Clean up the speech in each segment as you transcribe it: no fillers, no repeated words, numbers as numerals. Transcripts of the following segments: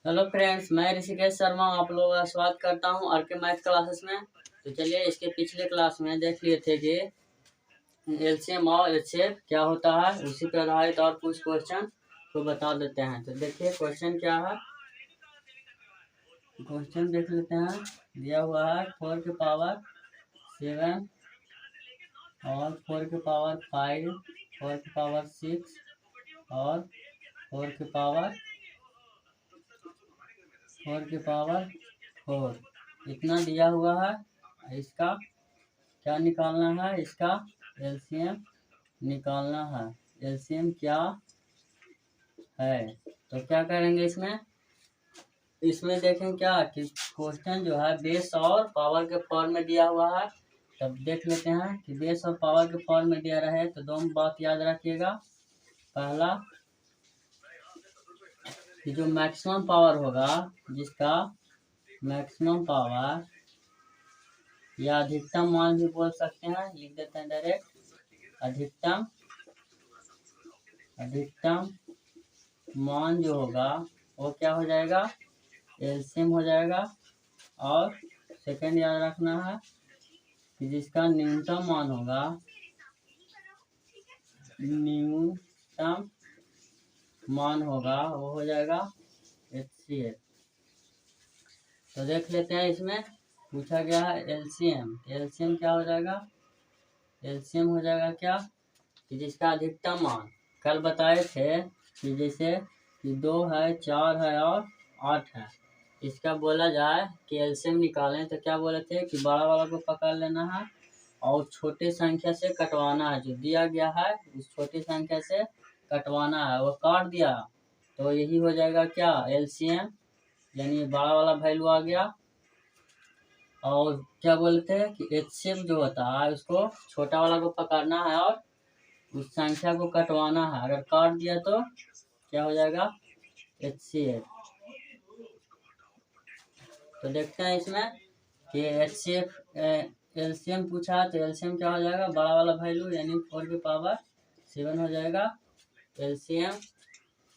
Hello friends, मैं ऋषिकेश शर्मा आप लोगों का स्वागत करता हूं आर के मैथ क्लासेस में। तो चलिए, इसके पिछले क्लास में देख लिए थे कि एलसीएम और एचसीएफ क्या होता है, उसी पर आधारित और कुछ क्वेश्चन को बता देते हैं। तो देखिए क्वेश्चन क्या है, क्वेश्चन देख लेते हैं। दिया हुआ है 4 के पावर 7 और 4 के पावर 5, 4 के पावर 6 और 4 के पावर 4 इतना दिया हुआ है। इसका क्या निकालना है, इसका एलसीएम निकालना है। एलसीएम क्या है, तो क्या करेंगे इसमें देखें क्या कि क्वेश्चन जो है बेस और पावर के फॉर्म में दिया हुआ है। तब देख लेते हैं कि बेस और पावर के फॉर्म में दिया रहे तो दोनों बात याद रखिएगा। पहला कि जो मैक्सिमम पावर होगा, जिसका मैक्सिमम पावर या अधिकतम मान भी बोल सकते हैं, लिख देते हैं डायरेक्ट। अधिकतम मान जो होगा वो क्या हो जाएगा, एलसीएम हो जाएगा। और सेकंड याद रखना है कि जिसका न्यूनतम मान होगा, वो हो जाएगा एचसीएफ। तो देख लेते हैं, इसमें पूछा गया है एलसीएम। एलसीएम क्या हो जाएगा, एलसीएम हो जाएगा क्या कि जिसका अधिकतम मान, कल बताए थे कि जैसे कि 2 है, 4 है और 8 है, इसका बोला जाए कि एलसीएम निकालें तो क्या बोले थे कि बड़ा वाला को पकड़ लेना है और छोटे संख्या से कटवाना है। जो दिया गया है उस छोटी संख्या से कटवाना है, वो काट दिया तो यही हो जाएगा क्या, एलसीएम, यानी बड़ा वाला वैल्यू आ गया। और क्या बोलते हैं कि एचसीएफ जो होता है उसको छोटा वाला को पकड़ना है और उस संख्या को कटवाना है। अगर काट दिया तो क्या हो जाएगा, एचसीएफ। तो देखते हैं इसमें कि एचसीएफ एलसीएम पूछा तो एलसीएम क्या हो जाएगा, बड़ा वाला वैल्यू यानी 4 के पावर 7 हो जाएगा एलसीएम।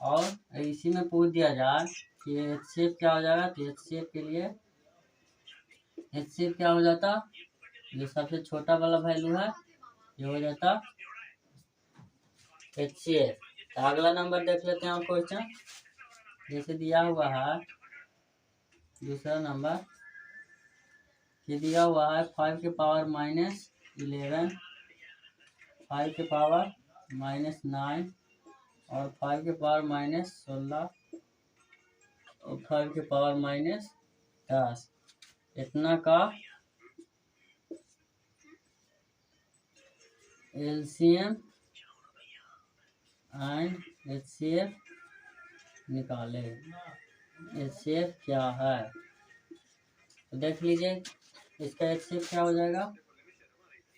और इसी में पूछ दिया जाए कि एचसीएफ क्या हो जाएगा, तो एचसीएफ के लिए एचसीएफ क्या हो जाता, जो सबसे छोटा वाला वैल्यू है ये हो जाता एचसीएफ। तो अगला नंबर देख लेते हैं क्वेश्चन। जैसे दिया हुआ है दूसरा नंबर कि दिया हुआ है 5 के पावर -11, 5 के पावर -9 और 5 के पावर -16 और 5 के पावर -10 इतना का एलसीएम एंड एचसीएफ निकाले। एचसीएफ क्या है तो देख लीजिए, इसका एचसीएफ क्या हो जाएगा।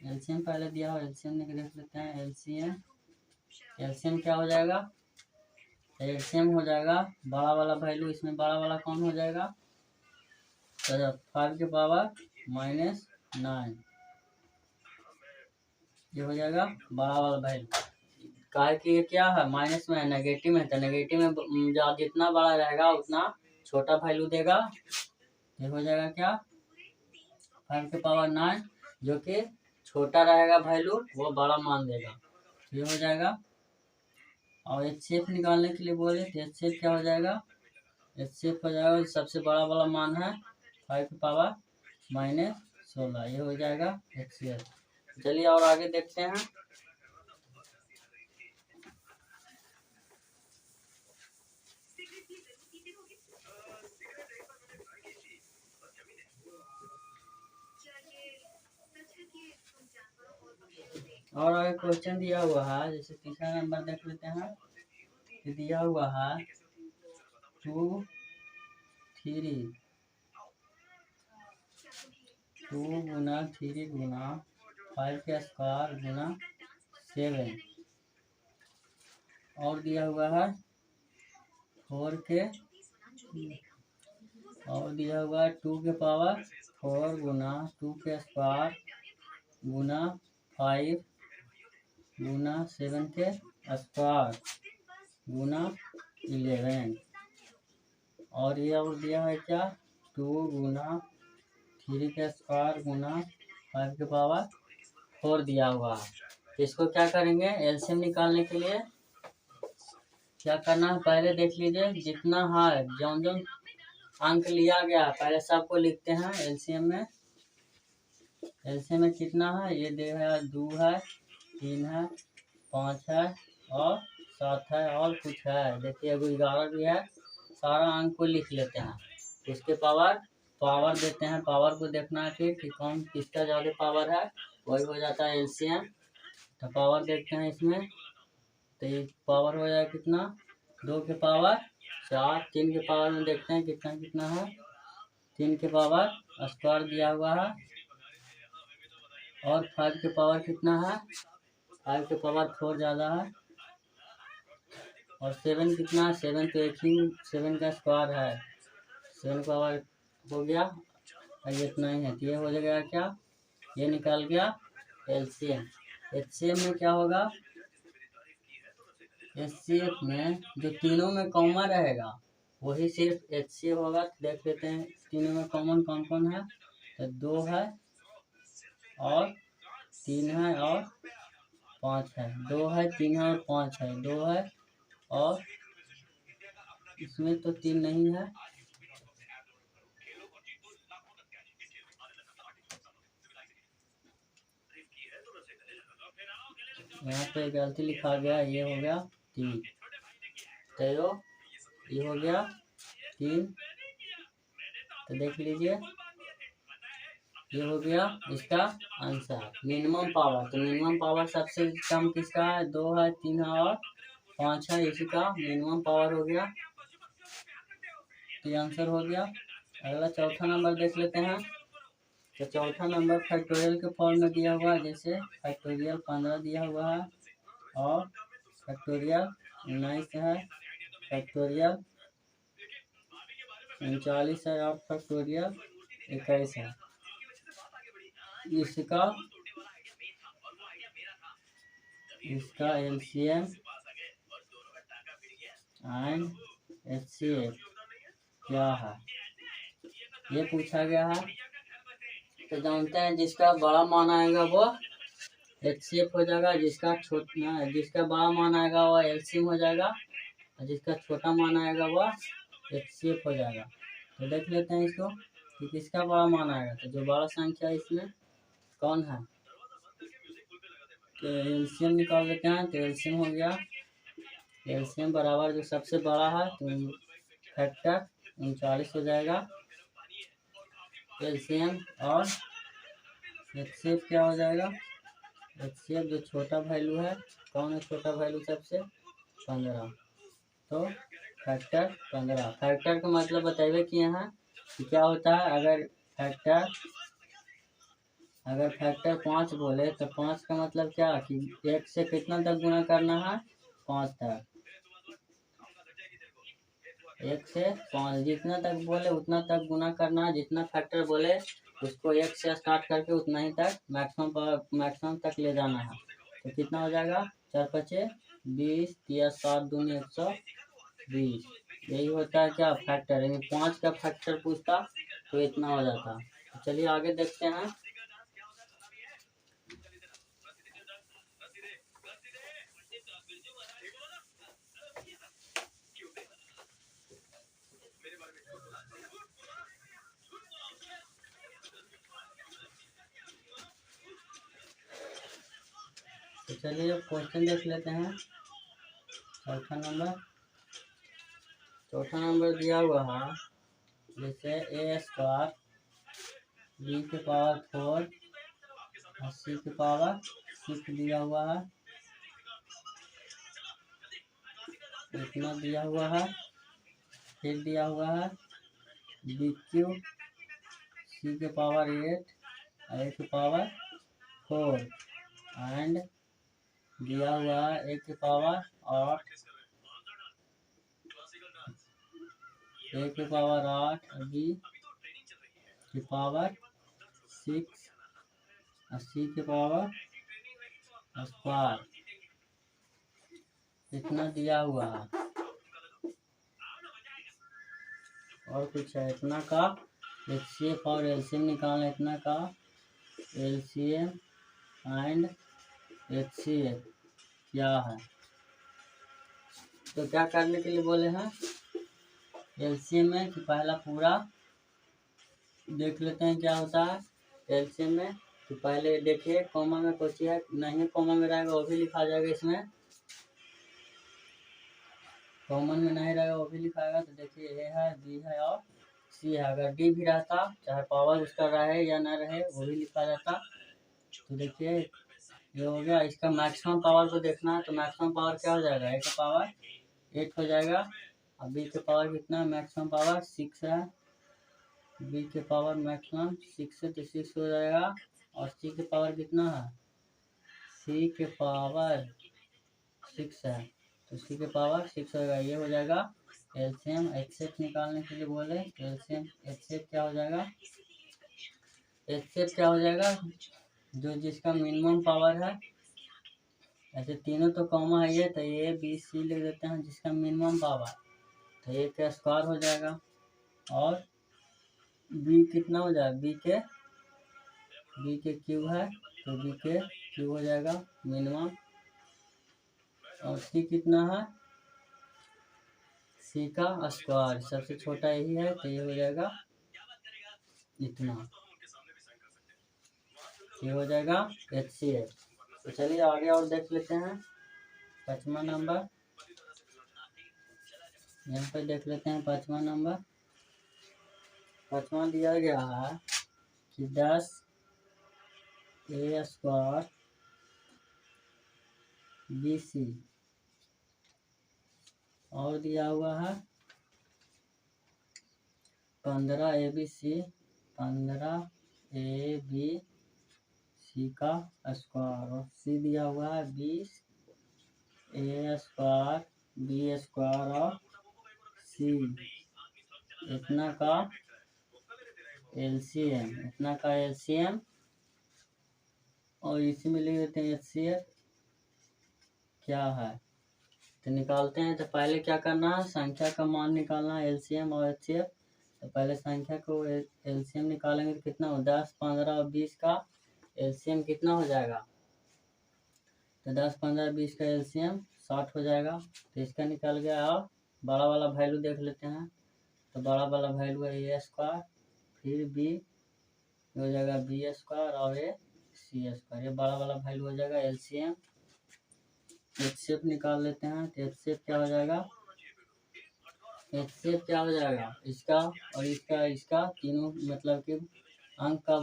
एलसीएम पहले दिया हो, एलसीएम देख लेते हैं। एलसीएम क्या हो जाएगा, एलसीएम हो जाएगा बड़ा वाला वैल्यू, इसमें बड़ा वाला कौन हो जाएगा, तो 5 के पावर -9 ये हो जाएगा बड़ा वाला वैल्यू। काहे कि ये क्या है, माइनस में है, नेगेटिव में, तो नेगेटिव में जितना बड़ा रहेगा उतना छोटा वैल्यू देगा। ये हो जाएगा क्या, 5 के पावर 9, जो कि छोटा रहेगा वैल्यू वो बड़ा मान देगा, ये हो जाएगा। और एचसीएफ निकालने के लिए बोले तो एचसीएफ क्या हो जाएगा, एचसीएफ हो जाएगा सबसे बड़ा वाला मान है 5 के पावर -16, ये हो जाएगा एचसीएफ। चलिए और आगे देखते हैं। और आगे क्वेश्चन दिया हुआ है, जैसे तीसरा नंबर देख लेते हैं कि दिया हुआ है 2 गुना 3 गुना 5 के स्क्वायर गुना 7 और दिया हुआ है 4 के और दिया हुआ है 2 के पावर 4 गुना 2 के स्क्वायर गुना 5 गुना 7 के स्क्वायर गुना 11। और ये और दिया है क्या 2 गुना 3 का स्क्वायर गुना 5 के पावर 4 दिया हुआ है। तो इसको क्या करेंगे एलसीएम निकालने के लिए क्या करना है पहले देख लीजिए जितना है जौन जौन अंक लिया गया पहले सबको लिखते हैं एलसीएम में। एलसीएम में कितना है ये दे है 2 है 3 है 5 है और 7 है और कुछ है देखिए अभी 11 भी है। सारा अंक को लिख लेते हैं उसके पावर देते हैं। पावर को देखना है फिर कि कौन किसका ज़्यादा पावर है वही हो जाता है एलसीएम। तो पावर देखते हैं इसमें तो ये पावर हो जाएगा कितना 2 के पावर 4 3 के पावर में देखते हैं कितना कितना है 3 के पावर स्क्वायर दिया हुआ है और 5 के पावर कितना है 5 के पावर 4 ज़्यादा है और 7 कितना है 7 तो एक ही 7 का स्क्वायर है 7 पावर हो गया और ये इतना ही है तो ये हो जाएगा क्या ये निकाल गया एलसीएम। एचसीएफ में क्या होगा एचसीएफ में जो तीनों में कॉमन रहेगा वही सिर्फ एचसीएफ होगा। देख लेते हैं तीनों में कॉमन कौन कौन है तो 2 है और 3 है और 5 है 2 है 3 है और 5 है 2 है और इसमें तो 3 नहीं है यहाँ पे गलती लिखा गया ये हो गया 3 तो ये हो गया 3 तो देख लीजिए ये हो गया इसका आंसर मिनिमम पावर। तो मिनिमम पावर सबसे कम किसका है 2 है 3 है और 5 है इसी का मिनिमम पावर हो गया तो ये आंसर हो गया। अगला चौथा नंबर देख लेते हैं। तो चौथा नंबर फैक्टोरियल के फॉर्म में दिया हुआ है जैसे फैक्टोरियल 15 दिया हुआ है और फैक्टोरियल 19 है फैक्टोरियल 39 है और फैक्टोरियल 21 है। इसका एलसीएम एंड एचसीएफ क्या है ये पूछा गया है। तो जानते हैं जिसका बड़ा मान आएगा वो एचसीएफ हो जाएगा जिसका बड़ा मान आएगा वो एलसीएम हो जाएगा और जिसका छोटा मान आएगा वो एचसीएफ हो जाएगा। तो देख लेते हैं इसको कि किसका बड़ा मान आएगा। तो जो बड़ा संख्या इसमें कौन है तो एलसीएम निकाल लेते हैं। तो एलसीएम हो गया एलसीएम बराबर जो सबसे बड़ा है तो फैक्टर 39 हो जाएगा एलसीएम और एचसीएफ क्या हो जाएगा एचसीएफ जो छोटा वैल्यू है कौन है छोटा वैल्यू सबसे 15 तो फैक्टर 15। फैक्टर का मतलब बताइए कि यहाँ कि क्या होता है अगर फैक्टर 5 बोले तो 5 का मतलब क्या कि 1 से कितना तक गुना करना है 5 तक 1 से 5 जितना तक बोले उतना तक गुना करना है। जितना फैक्टर बोले उसको 1 से स्टार्ट करके उतना ही तक मैक्सिमम तक ले जाना है। तो कितना हो जाएगा 4 5 20 या 7 दूनी 120 यही होता है क्या फैक्टर। 5 का फैक्टर पूछता तो इतना हो जाता। तो चलिए आगे देखते हैं। तो चलिए क्वेश्चन देख लेते हैं। चौथा नंबर दिया हुआ है जैसे ए स्क्वायर बी के पावर 4 और सी के पावर 6 दिया हुआ है इतना दिया हुआ है। फिर दिया हुआ है बी क्यू सी के पावर 8 और ए के पावर 4 एंड दिया हुआ है ए के पावर 8 ए के पावर 8 बी के पावर 6 और सी के पावर स्क्वायर इतना दिया हुआ है। और कुछ है इतना का HCF और LCM निकालना, इतना का LCM एंड HCF क्या है। तो क्या करने के लिए बोले हैं LCM में कि पहला पूरा देख लेते हैं क्या होता है LCM में। तो पहले देखिए कॉमा में कुछ है नहीं, कॉमा में रहेगा वो भी लिखा जाएगा, इसमें कॉमन में नहीं रहेगा वो भी लिखाएगा। तो देखिए ए है, बी है और सी है। अगर डी भी रहता चाहे पावर उसका रहे या ना रहे वो भी लिखा जाता। तो देखिए ये हो गया। इसका मैक्सिमम पावर को देखना है तो मैक्सिमम पावर क्या हो जाएगा, ए का पावर 8 हो जाएगा। और बी के पावर कितना, मैक्सिमम पावर 6 है। बी के पावर मैक्सिमम 6 है तो 6 हो जाएगा। और सी के पावर कितना है, सी के पावर 6 है तो सी के पावर 6 होगा। ये हो जाएगा LCM। HCF निकालने के लिए बोले LCM HCF क्या हो जाएगा, HCF क्या हो जाएगा जो जिसका मिनिमम पावर है। ऐसे तीनों तो कॉमन है ये, तो ये बी सी लिख देते हैं जिसका मिनिमम पावर, तो ये का स्क्वायर हो जाएगा। और बी कितना हो जाएगा, बी के क्यू है तो बी के क्यू हो जाएगा मिनिमम। और सी कितना है, सी का स्क्वायर सबसे छोटा यही है तो ये हो जाएगा इतना, ये हो जाएगा HCF। तो चलिए आगे और देख लेते हैं 5वां नंबर। यहाँ पे देख लेते हैं 5वां नंबर। 5वां दिया गया है कि 10 A स्क्वायर BC और दिया हुआ है 15 ABC, 15 ABC का स्क्वायर। और C दिया हुआ है 20 A स्क्वायर B स्क्वायर और C, इतना का LCM, इतना का LCM। और इसी में लिख देते हैं HCF क्या है। तो निकालते हैं। तो पहले क्या करना है, संख्या का मान निकालना है LCM और HCF। तो पहले संख्या को LCM निकालेंगे तो कितना हो, 10 15 और 20 का LCM कितना हो जाएगा। तो 10 15 20 का LCM 60 हो जाएगा। तो इसका निकल गया। और बड़ा वाला वैल्यू देख लेते हैं। तो बड़ा वाला वैल्यू है A स्क्वायर, फिर B हो जाएगा B स्क्वायर और A C स्क्वायर। ये बड़ा वाला वैल्यू हो जाएगा LCM। HCF निकाल लेते हैं। तो HCF क्या हो जाएगा, HCF क्या हो जाएगा, इसका और इसका तीनों मतलब कि अंक का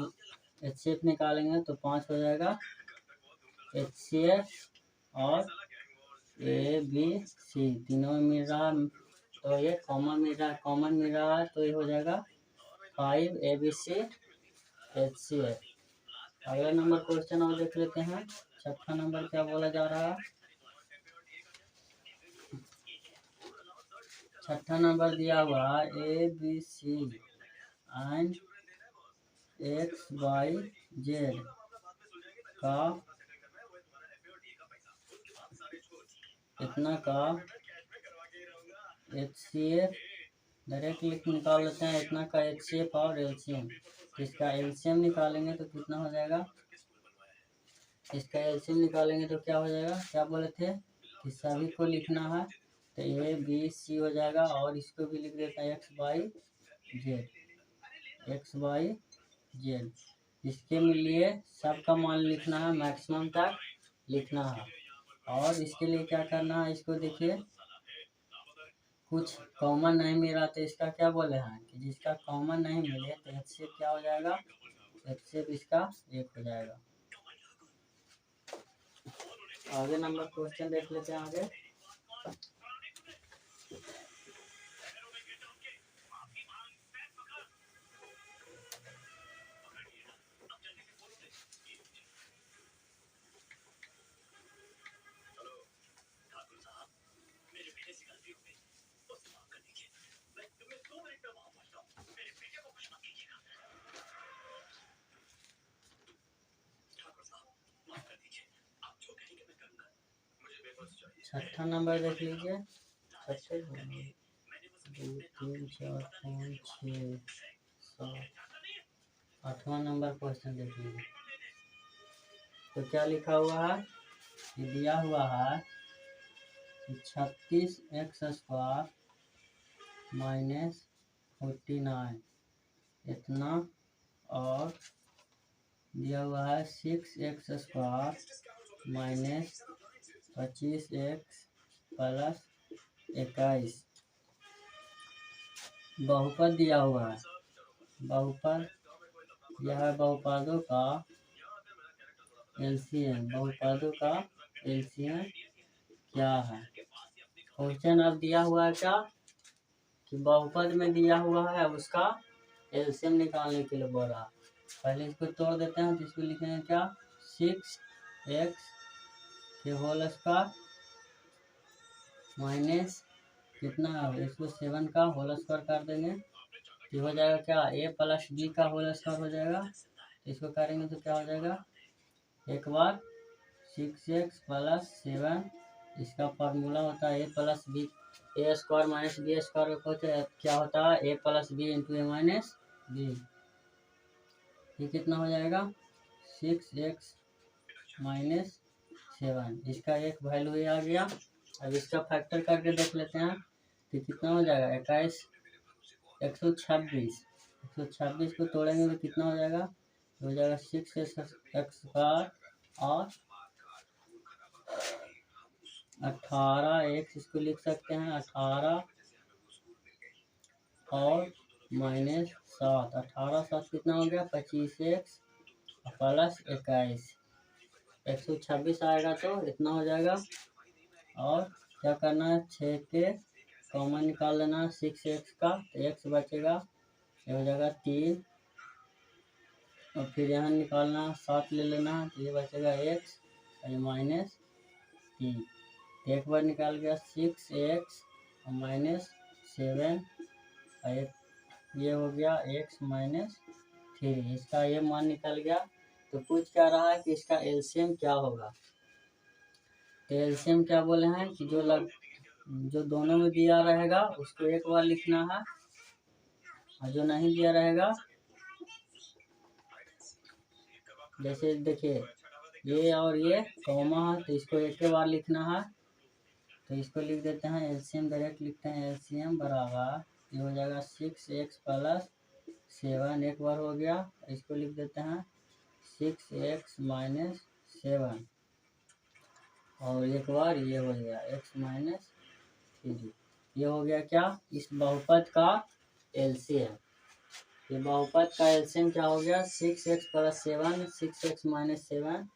HCF निकालेंगे तो 5 हो जाएगा HCF। और ABC तीनों में मिल रहा है तो ये कॉमन मिल रहा है तो ये हो जाएगा 5 ABC HCF। अगला नंबर क्वेश्चन और देख लेते हैं। 6वां नंबर क्या बोला जा रहा है। 6वां नंबर दिया हुआ ABC एंड XYZ का इतना का HCF डायरेक्ट निकाल लेते हैं। इतना का HCF और LCM। इसका LCM निकालेंगे तो कितना हो जाएगा, इसका LCM निकालेंगे तो क्या हो जाएगा, क्या बोले थे कि सभी को लिखना है। तो ABC हो जाएगा। और इसको भी लिख देता है XYZ। इसके लिए सबका मान लिखना है, मैक्सिमम तक लिखना है। और इसके लिए क्या करना है, इसको देखिए कुछ कॉमन नहीं मिला तो इसका क्या बोले हैं कि जिसका कॉमन नहीं मिले तो HCF क्या हो जाएगा, HCF इसका 1 हो जाएगा। आगे नंबर क्वेश्चन देख लेते हैं आगे। छठा नंबर देख लीजिए। छठे 2 3 4 5 6 7 8वां नंबर क्वेश्चन देख लीजिए। तो क्या लिखा हुआ है, ये दिया हुआ है 36x² माइनस 49 इतना, और दिया हुआ है 6x² माइनस 25x प्लस 21। बहुपद दिया हुआ है, बहुपद यह है बहुपदों का एलसीएम, बहुपदों का एलसीएम क्या है। क्वेश्चन अब दिया हुआ है क्या कि बहुपद में दिया हुआ है उसका एलसीएम निकालने के लिए बोल रहा। पहले इसको तोड़ देते हैं, तो इसको लिखेंगे क्या 6x के होल स्क्वायर माइनस कितना है, इसको 7 का होल स्क्वायर कर देंगे, ये हो जाएगा क्या a प्लस b का होल स्क्वायर हो जाएगा। इसको करेंगे तो क्या हो जाएगा, एक बार 6x प्लस 7, इसका फार्मूला होता है a plus b, a square minus b square क्या होता है a plus b into a minus b. ये कितना हो जाएगा 6x माइनस 7, इसका एक वैल्यू ही आ गया। अब इसका फैक्टर करके देख लेते हैं तो कितना हो जाएगा 21 126 को तोड़ेंगे तो कितना हो जाएगा, हो जाएगा 6x² और 18x, इसको लिख सकते हैं 18 और माइनस 7, 18 7 कितना हो गया 25x प्लस 21, 126 आएगा तो इतना हो जाएगा। और क्या करना है 6 के कॉमन निकाल लेना 6x का, x बचेगा, ये हो जाएगा 3, और फिर यहाँ निकालना 7 ले लेना, तो ये बचेगा x और माइनस 3। एक बार निकाल गया 6x और माइनस 7, और ये हो गया x माइनस 3, इसका ये मान निकल गया। तो पूछ क्या रहा है कि इसका एलसीएम क्या होगा। तो एलसीएम क्या बोले हैं कि जो दोनों में दिया रहेगा उसको एक बार लिखना है, और जो नहीं दिया रहेगा, जैसे देखिए ये और ये कॉमा है तो इसको एक बार लिखना है, तो इसको लिख देते हैं एलसीएम, डायरेक्ट लिखते हैं एलसीएम बराबर, ये हो जाएगा 6x प्लस 7, एक बार हो गया, इसको लिख देते हैं 6x माइनस 7, और एक बार ये हो गया x माइनस 3। ये हो गया क्या इस बहुपद का एलसीएम। ये बहुपद का एलसीएम क्या हो गया 6x प्लस 7, 6x माइनस 7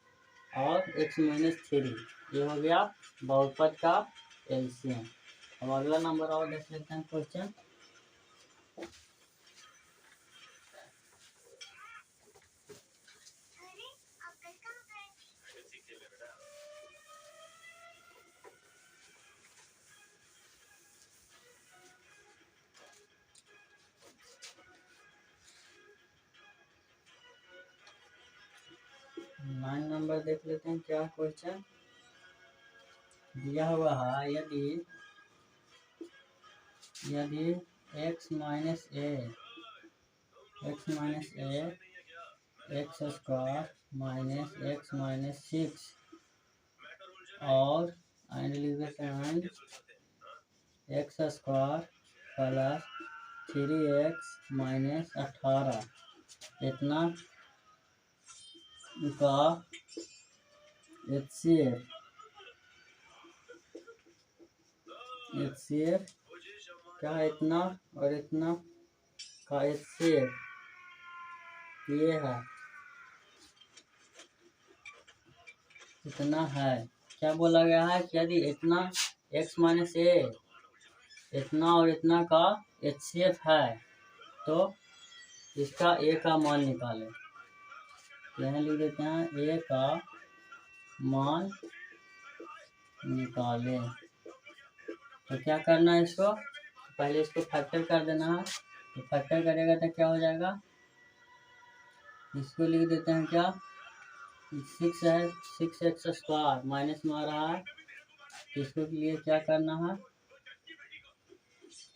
और x माइनस 3, ये हो गया बहुपद का एलसीएम। अब अगला नंबर और देख लेते हैं क्वेश्चन। नाइन नंबर देख लेते हैं क्या क्वेश्चन दिया हुआ है। यदि x minus a x square minus x minus 6 और and x square plus 3x minus 18 इतना का HCF क्या इतना और इतना का HCF ये है, इतना है। क्या बोला गया है कि यदि इतना x माइनस ए इतना और इतना का HCF है तो इसका a का मान निकालें। यहाँ लिख देते हैं a का मान निकालें। तो क्या करना है इसको, पहले इसको फैक्टर कर देना है। तो फैक्टर करेगा तो क्या हो जाएगा, इसको लिख देते हैं क्या 6 है, 6x² माइनस में आ रहा है, इसको लिए क्या करना है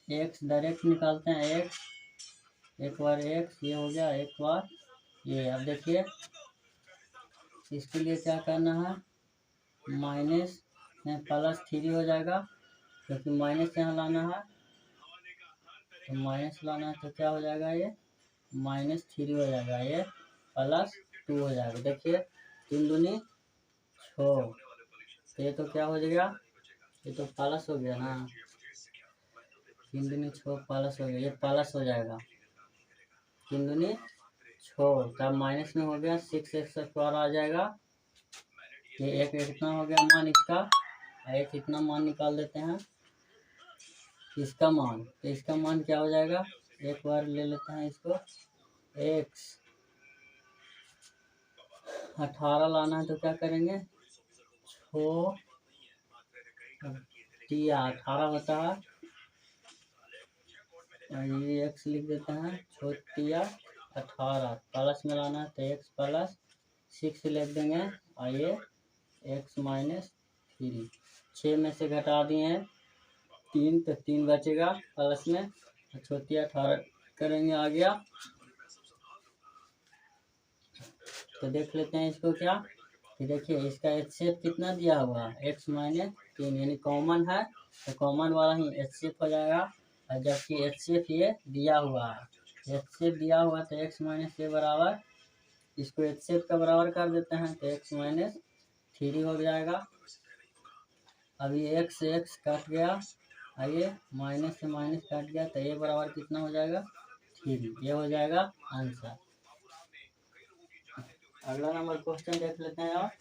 एक्स डायरेक्ट निकालते हैं, एक्स एक बार एक्स ये हो गया, एक बार ये। अब देखिए इसके लिए क्या करना है, माइनस में प्लस 3 हो जाएगा, क्योंकि माइनस यहाँ लाना है, तो माइनस लाना है तो क्या हो जाएगा, ये -3 हो जाएगा, ये +2 हो जाएगा। देखिए 3 दूनी 6, तो ये तो क्या हो जाएगा, ये तो प्लस हो गया ना, 3 दूनी 6 प्लस हो गया, ये प्लस हो जाएगा, 3 दूनी 6, तब माइनस में हो गया 6x² आ जाएगा। ये एक इतना हो गया मान इसका, एक इतना मान निकाल देते हैं इसका मान, तो इसका मान क्या हो जाएगा, एक बार ले लेते हैं इसको, x 18 लाना है तो क्या करेंगे, 6 दिया 18 होता है, ये x लिख देते हैं, 6 दिया 18, प्लस में लाना है तो x + 6 लिख देंगे, और ये x -3, 6 में से घटा दिए हैं 3, तो 3 बचेगा प्लस में, 6 18 करेंगे, आ गया। तो देख लेते हैं इसको क्या, कि देखिए इसका HCF कितना दिया हुआ है, x -3, यानी कॉमन है तो कॉमन वाला ही HCF हो जाएगा, और जबकि HCF ये दिया हुआ है, HCF दिया हुआ तो x - a बराबर, इसको HCF का बराबर कर देते हैं तो x -3 हो जाएगा। अब ये x से x कट गया, आइए माइनस से माइनस कट गया, तो ये बराबर कितना हो जाएगा, 3, ये हो जाएगा आंसर। अगला नंबर क्वेश्चन देख लेते हैं आप।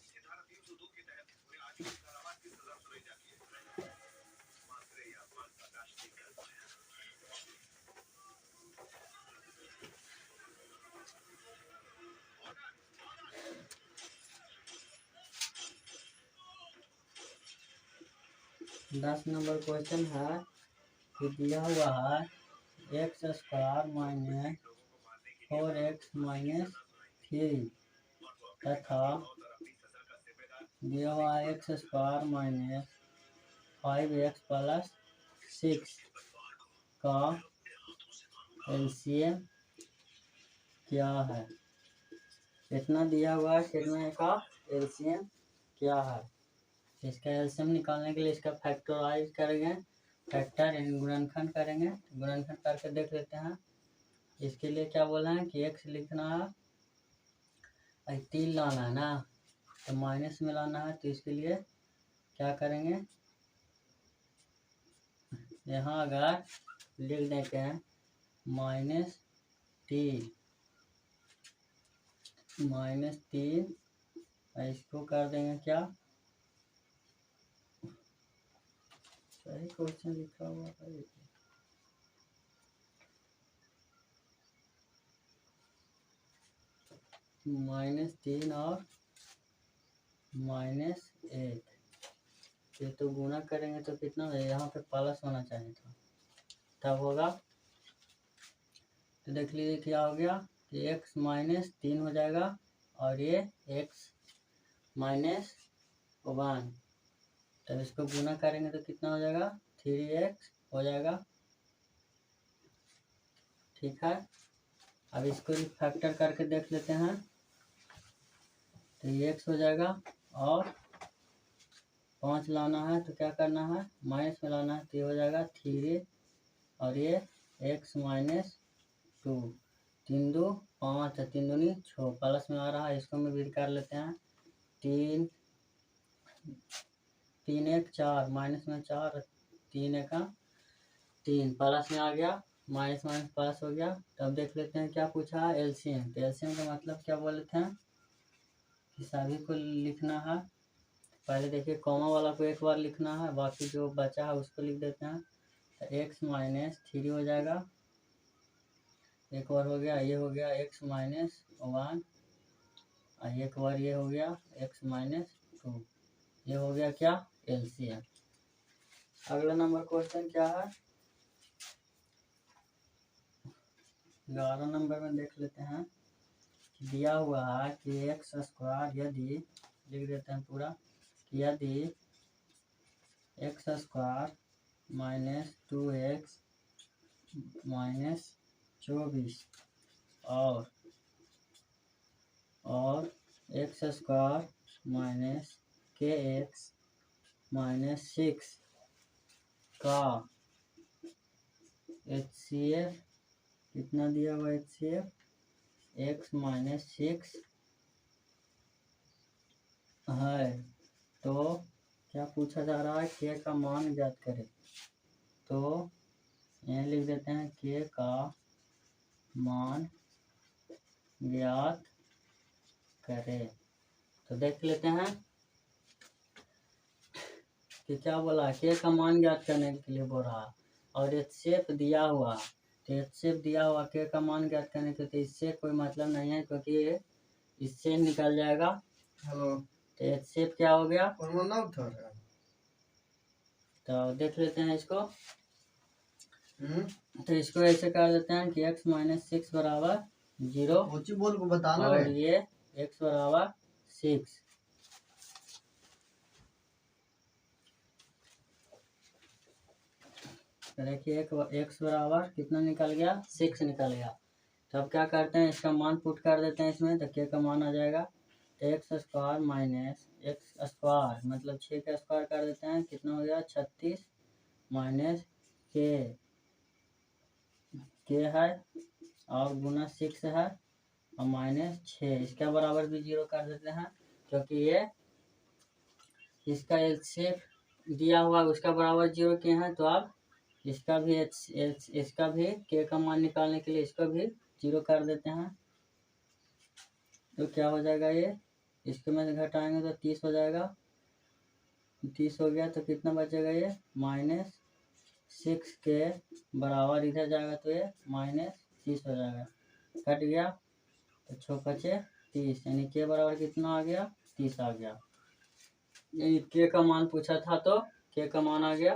दस नंबर क्वेश्चन है कि दिया हुआ है x² - 4x - 3 तथा दिया हुआ है x² - 5x + 6 का LCM क्या है। इतना दिया हुआ है, कितने का LCM क्या है। इसका एलसीएम निकालने के लिए इसका फैक्टराइज करेंगे, फैक्टर यानी गुणनखंड करेंगे, गुणनखंड करके देख लेते हैं। इसके लिए क्या बोला है कि x लिखना है, 3 लाना है ना, तो माइनस में लाना है, तो इसके लिए क्या करेंगे, यहाँ अगर लिख देते हैं -3 इसको कर देंगे क्या, सही क्वेश्चन लिखा हुआ है, -3 और -1, ये तो गुना करेंगे तो कितना है, यहाँ पे प्लस होना चाहिए था, तब होगा। तो देख लीजिए क्या हो गया कि x -3 हो जाएगा, और ये x -1, तब इसको गुना करेंगे तो कितना हो जाएगा, 3x हो जाएगा, ठीक है। अब इसको फैक्टर करके देख लेते हैं, तो ये x हो जाएगा, और 5 लाना है तो क्या करना है, माइनस में लाना है, तो ये हो जाएगा 3, और ये x -2, 3 2 5, 3 दूनी 6, प्लस में आ रहा है, इसको भी कर लेते हैं, 3 1 4, माइनस में 4, 3 1 3, प्लस में आ गया, माइनस माइनस प्लस हो गया। तब देख लेते हैं क्या पूछा है, एलसीएम। तो एलसीएम का मतलब क्या बोले थे कि सभी को लिखना है। पहले देखिए कॉमा वाला को एक बार लिखना है, बाकी जो बचा है उसको लिख देते हैं। तो x -3 हो जाएगा, एक बार हो गया, ये हो गया x -1, एक बार ये हो गया x -2, ये हो गया क्या, एलसीएम। अगला नंबर क्वेश्चन क्या है, 11 नंबर में देख लेते हैं। दिया हुआ है कि x² यदि, लिख देते हैं पूरा, यदि x² - 2x -24 और एक्स स्क्वायर माइनस के एक्स माइनस 6 का HCF कितना दिया हुआ HCF x माइनस 6 है। तो क्या पूछा जा रहा है, k का मान ज्ञात करें। तो यहाँ लिख देते हैं k का मान ज्ञात करें। तो देख लेते हैं कि क्या बोला, k का मान ज्ञात करने के लिए बोल रहा है और HCF दिया हुआ। तो HCF दिया हुआ k का मान ज्ञात करने के, तो इससे कोई मतलब नहीं है क्योंकि इससे निकल जाएगा। हेलो, तो HCF क्या हो गया, तो देख लेते हैं इसको। तो इसको ऐसे कर देते हैं कि x माइनस 6 बराबर 0 बोल को बताना और ये x बराबर 6। देखिए x बराबर कितना निकल गया, 6 निकल गया। तो अब क्या करते हैं, इसका मान पुट कर देते हैं इसमें, तो k का मान आ जाएगा x square minus x square मतलब 6 का स्क्वायर कर देते हैं, कितना हो गया 36 माइनस के है और गुना 6 है और माइनस 6, इसका बराबर भी 0 कर देते हैं क्योंकि ये इसका HCF दिया हुआ उसका बराबर 0 के हैं। तो अब इसका भी k का मान निकालने के लिए इसको भी 0 कर देते हैं। तो क्या हो जाएगा, ये इसको में से घटाएंगे तो 30 हो जाएगा। 30 हो गया तो कितना बचेगा, ये माइनस 6 के बराबर इधर जाएगा तो ये माइनस 30 हो जाएगा, कट गया तो 6 बचे 30, यानी के बराबर कितना आ गया 30 आ गया। यानी के का मान पूछा था तो के का मान आ गया